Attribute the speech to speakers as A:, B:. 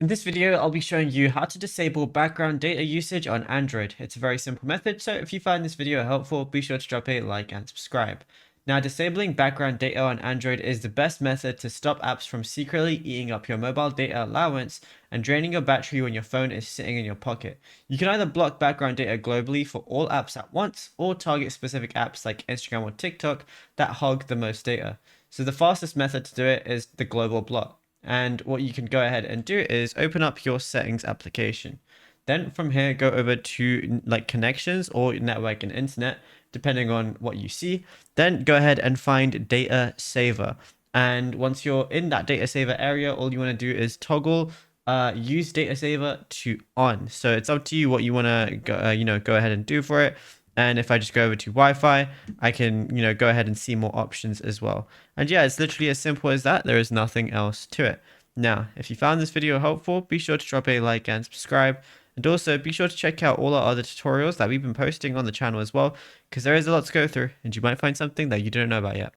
A: In this video, I'll be showing you how to disable background data usage on Android. It's a very simple method, so if you find this video helpful, be sure to drop a like and subscribe. Now, disabling background data on Android is the best method to stop apps from secretly eating up your mobile data allowance and draining your battery when your phone is sitting in your pocket. You can either block background data globally for all apps at once, or target specific apps like Instagram or TikTok that hog the most data. So the fastest method to do it is the global block. And what you can go ahead and do is open up your settings application. Then from here, go over to like connections or network and internet, depending on what you see. Then go ahead and find data saver. And once you're in that data saver area, all you want to do is toggle use data saver to on. So it's up to you what you want to go ahead and do for it. And if I just go over to Wi-Fi, I can, go ahead and see more options as well. And yeah, it's literally as simple as that. There is nothing else to it. Now, if you found this video helpful, be sure to drop a like and subscribe. And also be sure to check out all our other tutorials that we've been posting on the channel as well, because there is a lot to go through and you might find something that you don't know about yet.